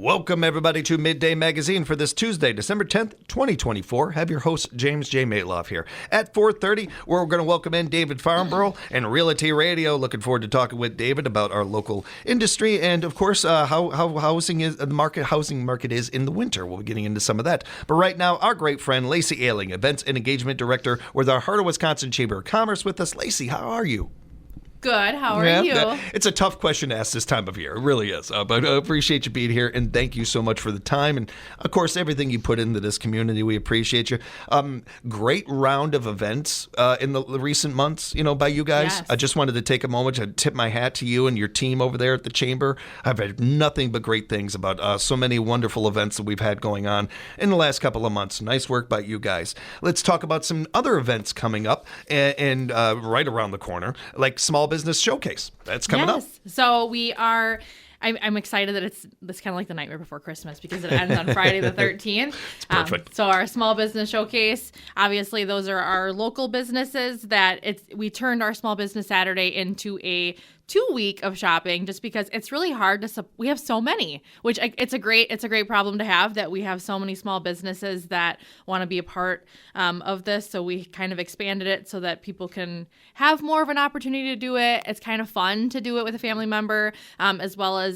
Welcome, everybody, to Midday Magazine for this Tuesday, December 10th, 2024. Have your host, James J. Malouf, here. At 4:30, we're going to welcome in David Farnborough and Realty Radio. Looking forward to talking with David about our local industry and, of course, how housing is housing market is in the winter. We'll be getting into some of that. But right now, our great friend, Lacy Alling, Events and Engagement Director with our Heart of Wisconsin Chamber of Commerce with us. Lacy, how are you? Good. How are you? It's a tough question to ask this time of year. It really is. But I appreciate you being here, and thank you so much for the time. And, of course, everything you put into this community. We appreciate you. Great round of events in the recent months, by you guys. Yes. I just wanted to take a moment to tip my hat to you and your team over there at the Chamber. I've heard nothing but great things about so many wonderful events that we've had going on in the last couple of months. Nice work by you guys. Let's talk about some other events coming up and right around the corner, like Small Business Showcase. That's coming up. So we are... I'm excited that it's kind of like the nightmare before Christmas because it ends on Friday the 13th. It's perfect. So our Small Business Showcase, obviously those are our local businesses that we turned our Small Business Saturday into a 2-week of shopping just because it's really hard we have so many, which it's a great problem to have that we have so many small businesses that want to be a part of this. So we kind of expanded it so that people can have more of an opportunity to do it. It's kind of fun to do it with a family member, as well as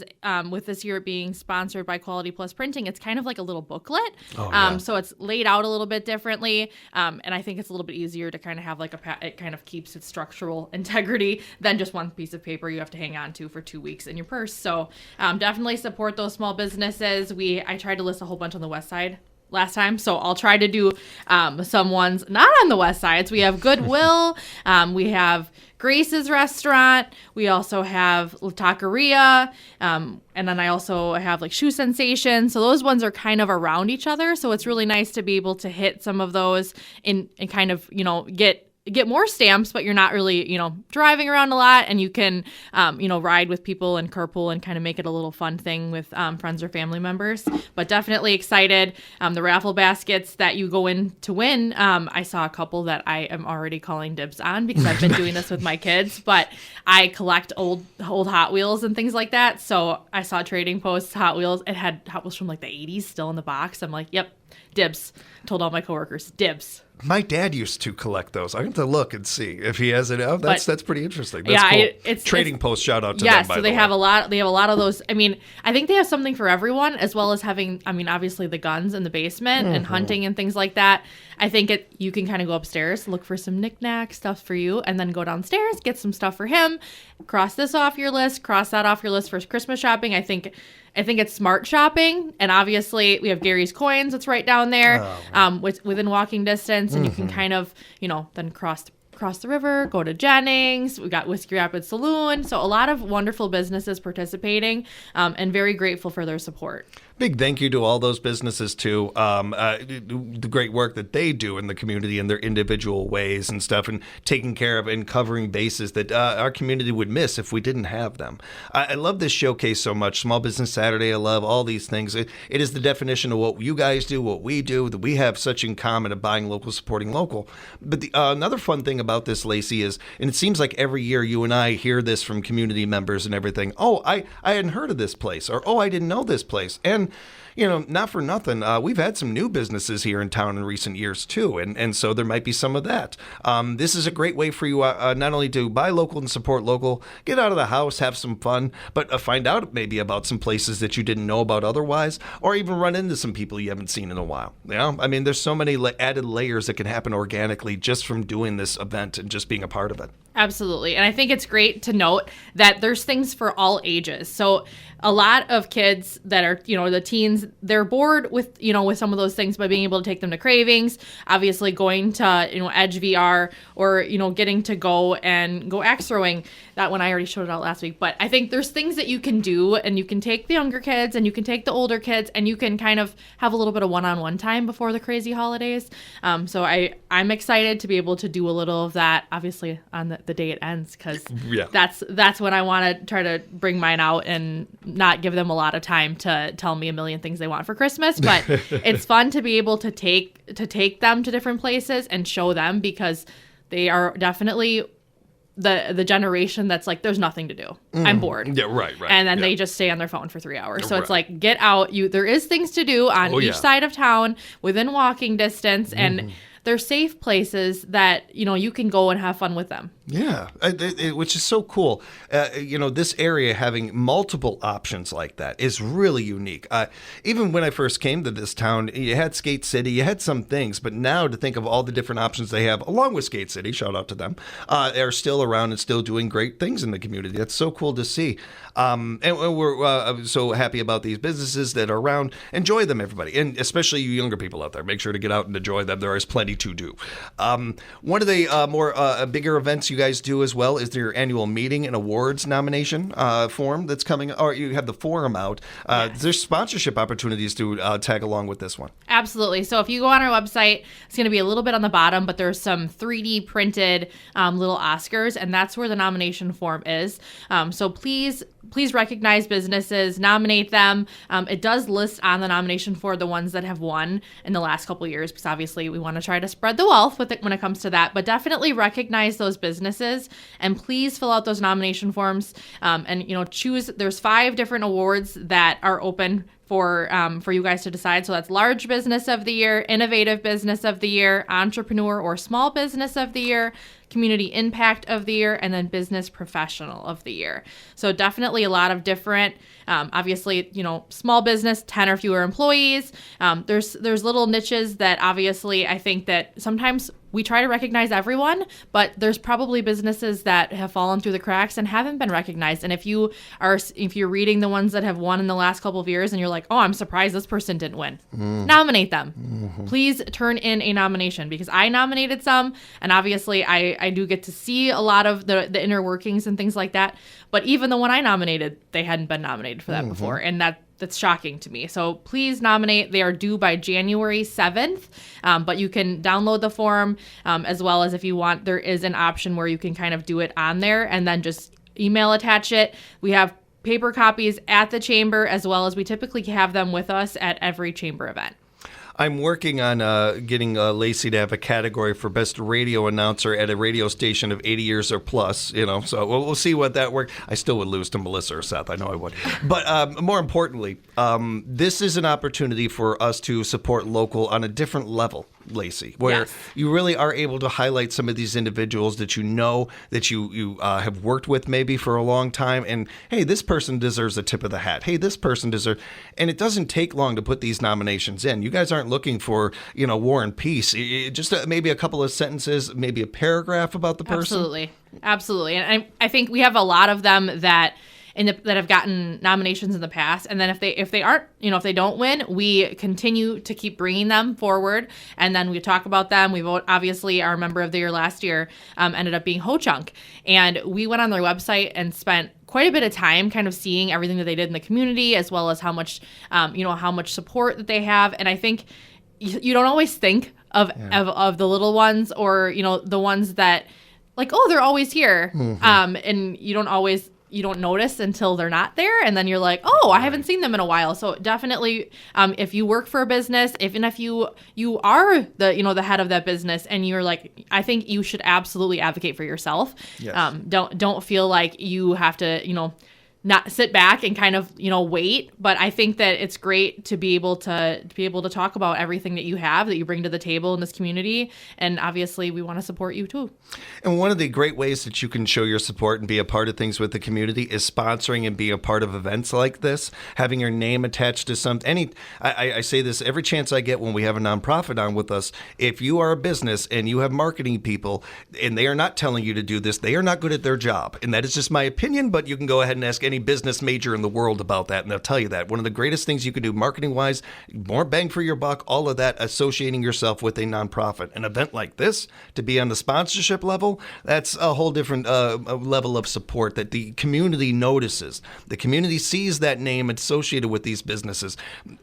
with this year being sponsored by Quality Plus Printing. It's kind of like a little booklet. Oh, yeah. So it's laid out a little bit differently. And I think it's a little bit easier to kind of have it kind of keeps its structural integrity than just one piece of paper you have to hang on to for 2 weeks in your purse. So definitely support those small businesses. I tried to list a whole bunch on the west side last time, so I'll try to do some ones not on the west side. So we have Goodwill, we have Grace's Restaurant, we also have La Taqueria, and then I also have like Shoe Sensation. So those ones are kind of around each other. So it's really nice to be able to hit some of those and kind of, get more stamps, but you're not really, driving around a lot, and you can, ride with people and carpool and kind of make it a little fun thing with friends or family members. But definitely excited. The raffle baskets that you go in to win, I saw a couple that I am already calling dibs on because I've been doing this with my kids, but I collect old Hot Wheels and things like that. So I saw Trading Post Hot Wheels. It had Hot Wheels from like the 80s still in the box. I'm like, yep, dibs. Told all my coworkers, dibs. My dad used to collect those. I have to look and see if he has it. Oh, that's pretty interesting. That's cool. Trading Post, shout out to them, by the way. They have a lot of those. I mean, I think they have something for everyone, as well as having, obviously the guns in the basement and hunting and things like that. I think you can kind of go upstairs, look for some knickknack stuff for you, and then go downstairs, get some stuff for him. Cross this off your list. Cross that off your list for Christmas shopping. I think it's smart shopping, and obviously we have Gary's Coins that's right down there, within walking distance, and you can kind of, then cross the river, go to Jennings. We got Whiskey Rapids Saloon, so a lot of wonderful businesses participating, and very grateful for their support. Big thank you to all those businesses, too. The great work that they do in the community in their individual ways and stuff, and taking care of and covering bases that our community would miss if we didn't have them. I love this showcase so much. Small Business Saturday, I love all these things. It is the definition of what you guys do, what we do, that we have such in common of buying local, supporting local. But another fun thing about this, Lacy, is, and it seems like every year you and I hear this from community members and everything, oh, I hadn't heard of this place, or oh, I didn't know this place. And not for nothing, we've had some new businesses here in town in recent years, too, and so there might be some of that. This is a great way for you not only to buy local and support local, get out of the house, have some fun, but find out maybe about some places that you didn't know about otherwise, or even run into some people you haven't seen in a while. There's so many added layers that can happen organically just from doing this event and just being a part of it. Absolutely. And I think it's great to note that there's things for all ages. So a lot of kids that are, the teens, they're bored with some of those things by being able to take them to Cravings, obviously going to, Edge VR, or, getting to go axe throwing. That one I already showed it out last week. But I think there's things that you can do, and you can take the younger kids and you can take the older kids, and you can kind of have a little bit of one-on-one time before the crazy holidays. So I'm excited to be able to do a little of that, obviously on the day it ends, because that's when I want to try to bring mine out and not give them a lot of time to tell me a million things they want for Christmas. But it's fun to be able to take them to different places and show them, because they are definitely the generation that's like, there's nothing to do. I'm bored. Yeah, right. And then yeah. they just stay on their phone for 3 hours. So it's Right. like, get out. There is things to do on each side of town within walking distance, and they're safe places that, you can go and have fun with them. Yeah, which is so cool. This area having multiple options like that is really unique. Even when I first came to this town, you had Skate City, you had some things, but now to think of all the different options they have, along with Skate City, shout out to them, are still around and still doing great things in the community. That's so cool to see. And we're so happy about these businesses that are around. Enjoy them, everybody, and especially you younger people out there. Make sure to get out and enjoy them. There is plenty to do. One of the more bigger events you guys do as well is your annual meeting and awards nomination form that's coming, or you have the forum out. Yes. There's sponsorship opportunities to tag along with this one. Absolutely. So if you go on our website, it's going to be a little bit on the bottom, but there's some 3D printed little Oscars, and that's where the nomination form is. So please recognize businesses, nominate them. It does list on the nomination for the ones that have won in the last couple of years, because obviously we want to try to spread the wealth with it when it comes to that. But definitely recognize those businesses, and please fill out those nomination forms. And choose. There's 5 different awards that are open for you guys to decide. So that's Large Business of the Year, Innovative Business of the Year, Entrepreneur or Small Business of the Year, Community Impact of the Year, and then Business Professional of the Year. So definitely a lot of different, obviously, small business, 10 or fewer employees. There's little niches that obviously I think that sometimes we try to recognize everyone, but there's probably businesses that have fallen through the cracks and haven't been recognized. And if you're reading the ones that have won in the last couple of years and you're like, oh, I'm surprised this person didn't win, nominate them. Mm-hmm. Please turn in a nomination, because I nominated some, and obviously I do get to see a lot of the inner workings and things like that. But even the one I nominated, they hadn't been nominated for that before. And that's shocking to me. So please nominate. They are due by January 7th, but you can download the form, as well as if you want, there is an option where you can kind of do it on there and then just email attach it. We have paper copies at the chamber, as well as we typically have them with us at every chamber event. I'm working on getting Lacy to have a category for best radio announcer at a radio station of 80 years or plus, so we'll see what that works. I still would lose to Melissa or Seth. I know I would. But more importantly, this is an opportunity for us to support local on a different level, Lacy, where you really are able to highlight some of these individuals that that you have worked with maybe for a long time. And, hey, this person deserves a tip of the hat. Hey, this person deserves. And it doesn't take long to put these nominations in. You guys aren't looking for, war and peace. Just maybe a couple of sentences, maybe a paragraph about the person. Absolutely. And I think we have a lot of them that have gotten nominations in the past, and then if they aren't, if they don't win, we continue to keep bringing them forward, and then we talk about them. We vote. Obviously, our member of the year last year ended up being Ho Chunk, and we went on their website and spent quite a bit of time kind of seeing everything that they did in the community, as well as how much support that they have. And I think you don't always think of the little ones, or the ones that like, oh, they're always here, and you don't notice until they're not there, and then you're like, oh, I haven't seen them in a while. So definitely, if you work for a business, if you are the head of that business, and you're like, I think you should absolutely advocate for yourself. Yes. Don't feel like you have to not sit back and kind of wait. But I think that it's great to be able to talk about everything that you have, that you bring to the table in this community, and obviously we want to support you too. And one of the great ways that you can show your support and be a part of things with the community is sponsoring and being a part of events like this, having your name attached to something. I say this every chance I get when we have a nonprofit on with us. If you are a business and you have marketing people and they are not telling you to do this, they are not good at their job. And that is just my opinion, but you can go ahead and ask any business major in the world about that, and they'll tell you that. One of the greatest things you can do marketing-wise, more bang for your buck, all of that, associating yourself with a nonprofit. An event like this, to be on the sponsorship level, that's a whole different level of support that the community notices. The community sees that name associated with these businesses,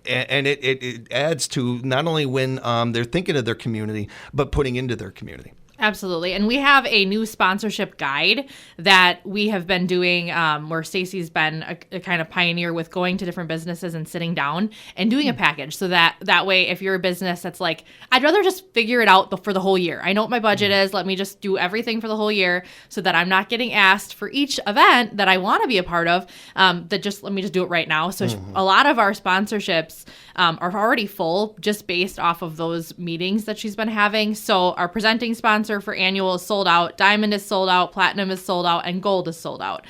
and it adds to not only when they're thinking of their community, but putting into their community. Absolutely. And we have a new sponsorship guide that we have been doing where Stacy's been a kind of pioneer with going to different businesses and sitting down and doing a package. So that way, if you're a business that's like, I'd rather just figure it out for the whole year. I know what my budget is. Let me just do everything for the whole year so that I'm not getting asked for each event that I want to be a part of, let me just do it right now. So a lot of our sponsorships are already full just based off of those meetings that she's been having. So our presenting sponsor for annual is sold out, diamond is sold out, platinum is sold out, and gold is sold out.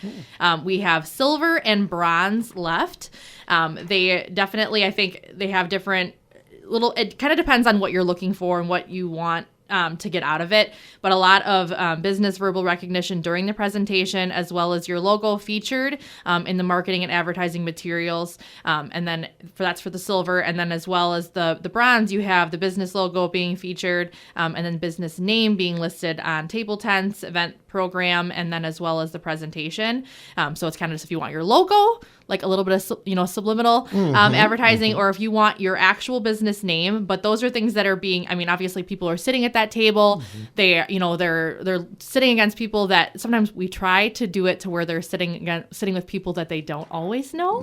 We have silver and bronze left. They definitely, I think they have different it kind of depends on what you're looking for and what you want to get out of it. But a lot of business verbal recognition during the presentation, as well as your logo featured in the marketing and advertising materials. And then that's for the silver. And then as well as the bronze, you have the business logo being featured and then business name being listed on table tents, event program, and then as well as the presentation. So it's kind of just if you want your logo, like a little bit of, subliminal advertising, or if you want your actual business name. But those are things that are being, obviously people are sitting at that table. They're sitting against people that sometimes we try to do it to where they're sitting with people that they don't always know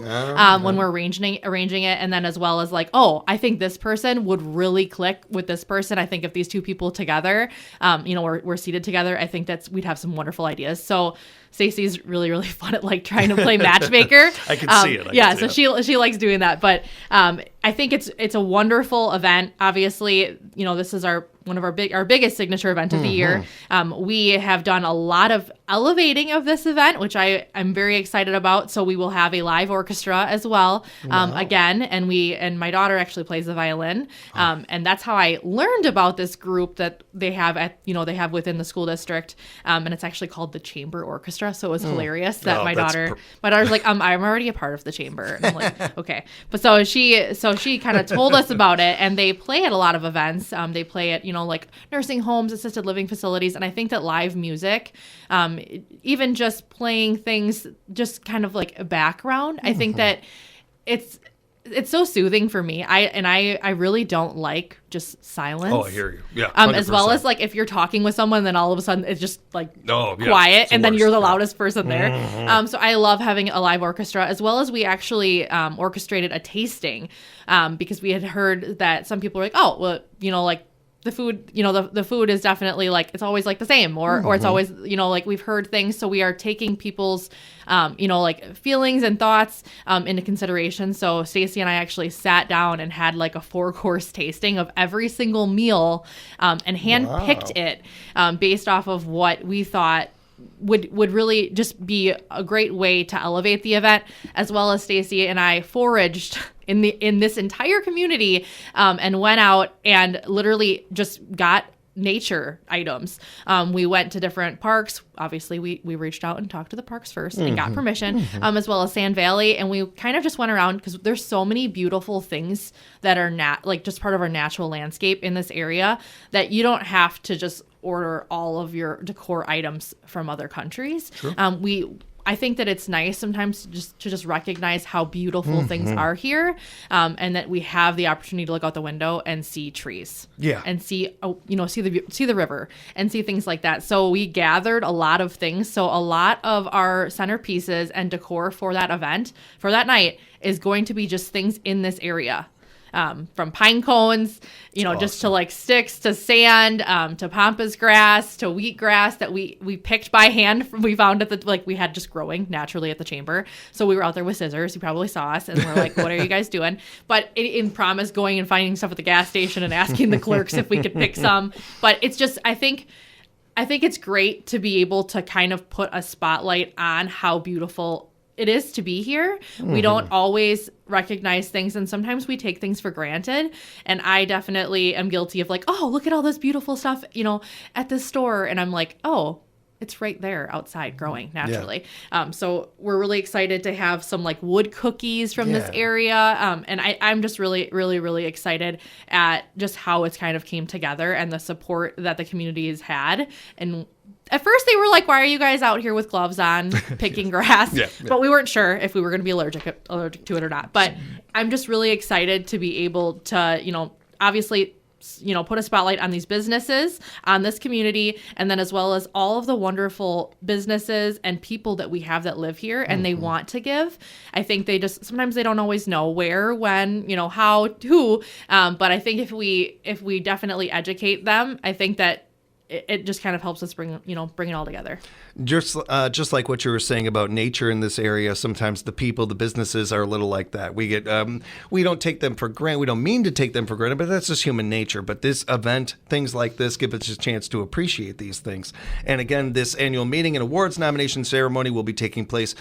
when we're arranging it. And then as well as like, oh, I think this person would really click with this person. I think if these two people together, we're seated together, I think we'd have some wonderful ideas. So Stacey's really, really fun at like trying to play matchmaker. I can see it. She likes doing that. But I think it's a wonderful event. Obviously, this is our biggest signature event of the year. We have done a lot of elevating of this event, which I'm very excited about. So we will have a live orchestra as well again, and my daughter actually plays the violin, and that's how I learned about this group that they have within the school district, and it's actually called the Chamber Orchestra. So it was hilarious that my daughter's like, I'm already a part of the chamber, and I'm like, okay. But so she kind of told us about it, and they play at a lot of events. They play at like nursing homes, assisted living facilities. And I think that live music, even just playing things, just kind of like a background, I think that it's so soothing for me. I really don't like just silence. Oh, I hear you. Yeah. As well as like if you're talking with someone, then all of a sudden it's just like quiet, and then you're the loudest person there. So I love having a live orchestra, as well as we actually orchestrated a tasting because we had heard that some people were like, oh, well, like the food, the food is definitely like, it's always like the same, or it's always, like we've heard things. So we are taking people's, like feelings and thoughts into consideration. So Stacy and I actually sat down and had like a 4-course tasting of every single meal and handpicked it based off of what we thought would really just be a great way to elevate the event, as well as Stacy and I foraged in this entire community and went out and literally just got nature items. We went to different parks. Obviously, we reached out and talked to the parks first and got permission, as well as Sand Valley. And we kind of just went around because there's so many beautiful things that are just part of our natural landscape in this area that you don't have to just order all of your decor items from other countries. Sure. I think that it's nice sometimes to just recognize how beautiful things are here, and that we have the opportunity to look out the window and see trees, and see the river and see things like that. So we gathered a lot of things. So a lot of our centerpieces and decor for that event, for that night, is going to be just things in this area. From pine cones, awesome. Just to like sticks, to sand, to pampas grass, to wheat grass that we picked by hand. We found we had just growing naturally at the chamber. So we were out there with scissors. You probably saw us, and we're like, what are you guys doing? But in promise, going and finding stuff at the gas station and asking the clerks if we could pick some. But it's just, I think it's great to be able to kind of put a spotlight on how beautiful it is to be here. We don't always recognize things, and sometimes we take things for granted. And I definitely am guilty of like, oh, look at all this beautiful stuff, at this store. And I'm like, oh, it's right there outside growing naturally. Yeah. So we're really excited to have some like wood cookies from this area. And I'm just really, really, really excited at just how it's kind of came together and the support that the community has had. And at first they were like, why are you guys out here with gloves on picking grass? But we weren't sure if we were going to be allergic to it or not. But I'm just really excited to be able to, obviously put a spotlight on these businesses, on this community, and then as well as all of the wonderful businesses and people that we have that live here and they want to give. I think they just, sometimes they don't always know where, when, how, who. But I think if we definitely educate them, I think that it just kind of helps us bring it all together. Just like what you were saying about nature in this area, sometimes the people, the businesses are a little like that. We don't take them for granted. We don't mean to take them for granted, but that's just human nature. But this event, things like this, give us a chance to appreciate these things. And again, this annual meeting and awards nomination ceremony will be taking place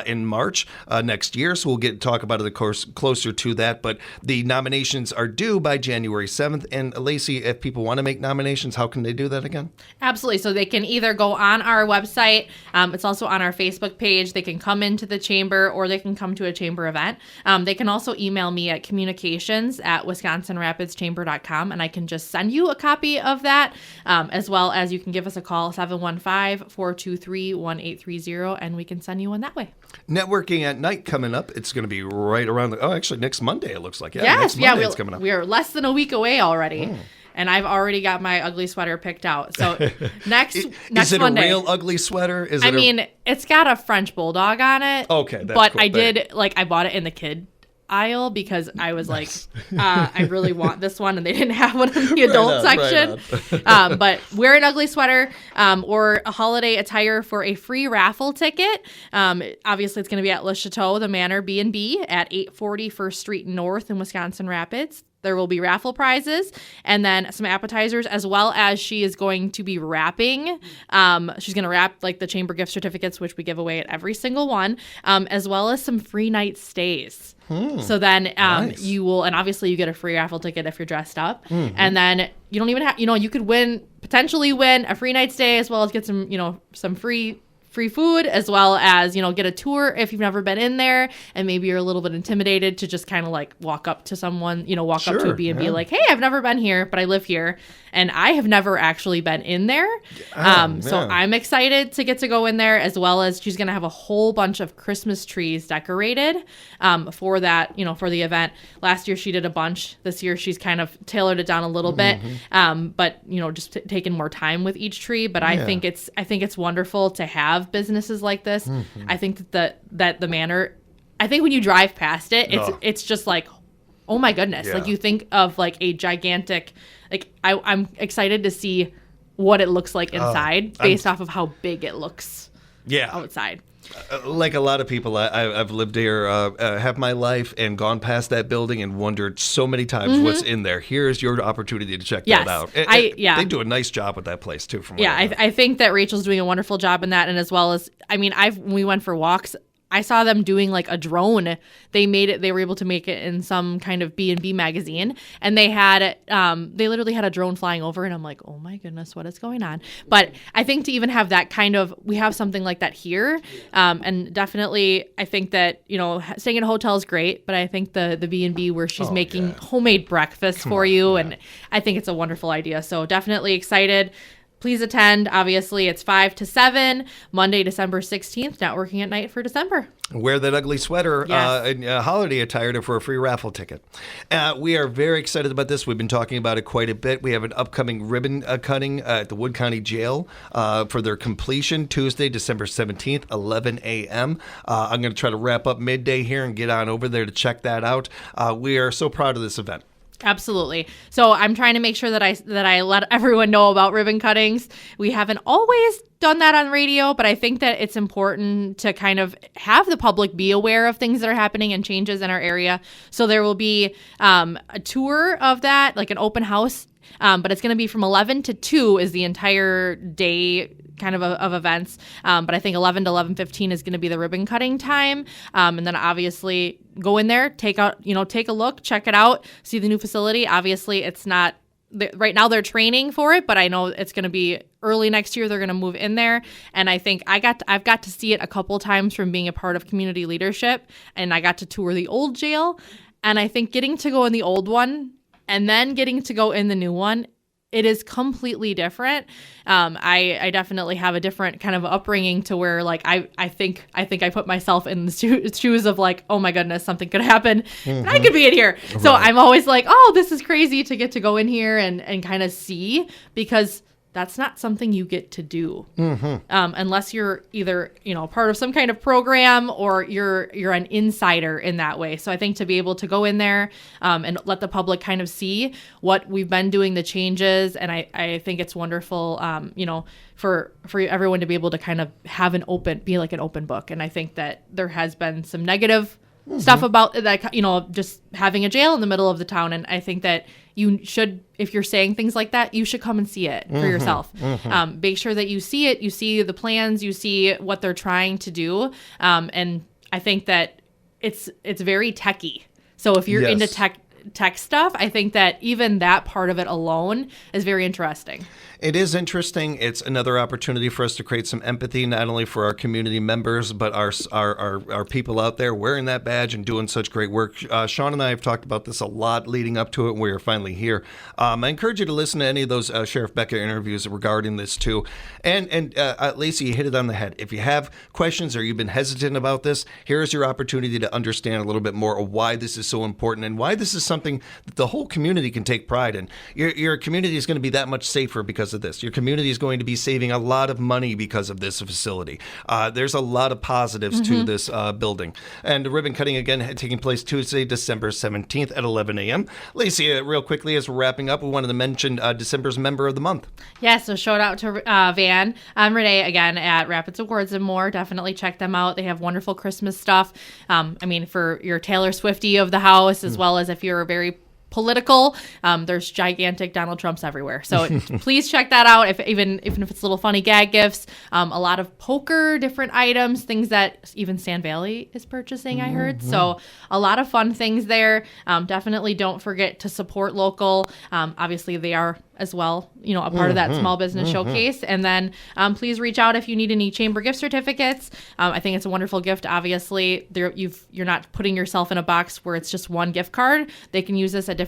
in March next year. So we'll talk about it, of course, closer to that. But the nominations are due by January 7th. And Lacy, if people want to make nominations, how can they do that again? Absolutely. So they can either go on our website. It's also on our Facebook page. They can come into the chamber or they can come to a chamber event. They can also email me at communications@wisconsinrapidschamber.com and I can just send you a copy of that, as well as you can give us a call, 715-423-1830, and we can send you one that way. Networking at Night coming up. It's going to be right around actually next Monday, it looks like. Yes, next Monday it's coming up. We are less than a week away already. And I've already got my ugly sweater picked out. So next Monday. Is it a real ugly sweater? It's got a French bulldog on it. Okay, that's but cool. I bought it in the kid aisle because I was like, I really want this one, and they didn't have one in the adult section. But wear an ugly sweater or a holiday attire for a free raffle ticket. Obviously, it's going to be at Le Chateau, the Manor B&B at 840 First Street North in Wisconsin Rapids. There will be raffle prizes and then some appetizers, as well as she is going to be wrapping. She's going to wrap like the chamber gift certificates, which we give away at every single one, as well as some free night stays. So then nice. You will, and obviously you get a free raffle ticket if you're dressed up. And then you don't even have, you could potentially win a free night stay, as well as get some, some free food, as well as, get a tour if you've never been in there and maybe you're a little bit intimidated to just kind of like walk up to someone, up to a B&B like, hey, I've never been here, but I live here. And I have never actually been in there. So I'm excited to get to go in there, as well as she's going to have a whole bunch of Christmas trees decorated for that, for the event. Last year she did a bunch. This year she's kind of tailored it down a little bit, but, just taking more time with each tree. But I think it's wonderful to have businesses like this. I think that the Manor, I think when you drive past it, it's just like, oh my goodness. Like you think of like a gigantic, like I'm excited to see what it looks like inside based off of how big it looks outside. Like a lot of people, I've lived here half my life and gone past that building and wondered so many times what's in there. Here's your opportunity to check that out. They do a nice job with that place too. I think that Rachel's doing a wonderful job in that, and as well as, when we went for walks, I saw them doing like a drone. They were able to make it in some kind of B&B magazine, and they literally had a drone flying over, and I'm like, oh my goodness, what is going on? But I think to even have that we have something like that here. And definitely I think that, staying in a hotel is great, but I think the B&B where she's making homemade breakfast for you. And I think it's a wonderful idea. So definitely excited. Please attend. Obviously, it's 5 to 7, Monday, December 16th, networking at night for December. Wear that ugly sweater, holiday attire for a free raffle ticket. We are very excited about this. We've been talking about it quite a bit. We have an upcoming ribbon cutting at the Wood County Jail for their completion, Tuesday, December 17th, 11 a.m. I'm going to try to wrap up midday here and get on over there to check that out. We are so proud of this event. Absolutely. So I'm trying to make sure that I let everyone know about ribbon cuttings. We haven't always done that on radio, but I think that it's important to kind of have the public be aware of things that are happening and changes in our area. So there will be a tour of that, like an open house, but it's going to be from 11 to 2 is the entire day kind of events. But I think 11 to 11:15 is going to be the ribbon cutting time. And then obviously go in there, take a look, check it out, see the new facility. Obviously it's not, right now they're training for it, but I know it's going to be early next year. They're going to move in there. And I think I've got to see it a couple times from being a part of community leadership. And I got to tour the old jail. And I think getting to go in the old one and then getting to go in the new one it is completely different. I definitely have a different kind of upbringing to where like I think I put myself in the shoes of like, oh my goodness, something could happen and I could be in here. Right. So I'm always like, oh, this is crazy to get to go in here and kind of see, because that's not something you get to do unless you're either, part of some kind of program or you're an insider in that way. So I think to be able to go in there and let the public kind of see what we've been doing, the changes, and I think it's wonderful, for everyone to be able to kind of be like an open book. And I think that there has been some negative stuff about that, just having a jail in the middle of the town. And I think that you should, if you're saying things like that, you should come and see it for yourself. Make sure that you see it, you see the plans, you see what they're trying to do. And I think that it's very techy. So if you're into tech stuff, I think that even that part of it alone is very interesting. It is interesting. It's another opportunity for us to create some empathy, not only for our community members, but our people out there wearing that badge and doing such great work. Sean and I have talked about this a lot leading up to it, and we are finally here. I encourage you to listen to any of those Sheriff Becker interviews regarding this too. And Lacy, you hit it on the head. If you have questions or you've been hesitant about this, here's your opportunity to understand a little bit more of why this is so important and why this is something that the whole community can take pride in. Your community is going to be that much safer because of this. Your community is going to be saving a lot of money because of this facility. There's a lot of positives to this building. And the ribbon cutting, again, taking place Tuesday, December 17th at 11 a.m. Lacy, real quickly, as we're wrapping up, we wanted to mention December's Member of the Month. Yeah, so shout out to Van Renee, again, at Rapids Awards and more. Definitely check them out. They have wonderful Christmas stuff. For your Taylor Swiftie of the house, as well as if you're very political, there's gigantic Donald Trumps everywhere. So please check that out. Even if it's little funny gag gifts, a lot of poker, different items, things that even Sand Valley is purchasing, I heard. So a lot of fun things there. Definitely don't forget to support local. Obviously they are as well, a part of that small business showcase. And then please reach out if you need any chamber gift certificates. I think it's a wonderful gift. Obviously, you're not putting yourself in a box where it's just one gift card. They can use this at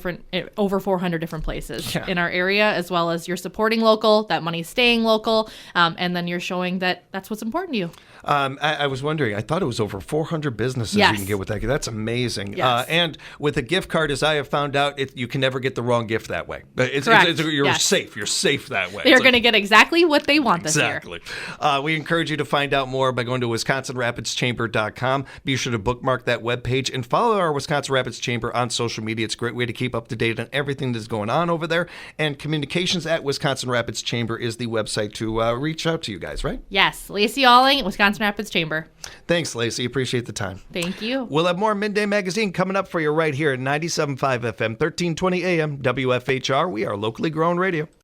over 400 different places in our area, as well as you're supporting local, that money's staying local, and then you're showing that that's what's important to you. I was wondering, I thought it was over 400 businesses you can get with that. That's amazing. Yes. And with a gift card, as I have found out, you can never get the wrong gift that way. You're safe. You're safe that way. They're going to get exactly what they want this year. We encourage you to find out more by going to WisconsinRapidsChamber.com. Be sure to bookmark that webpage and follow our Wisconsin Rapids Chamber on social media. It's a great way to keep up to date on everything that's going on over there. And communications at Wisconsin Rapids Chamber is the website to reach out to you guys, right? Yes. Lacy Alling, Wisconsin Rapids Chamber. Thanks, Lacy. Appreciate the time. Thank you. We'll have more Midday Magazine coming up for you right here at 97.5 FM, 1320 AM, WFHR. We are locally grown radio.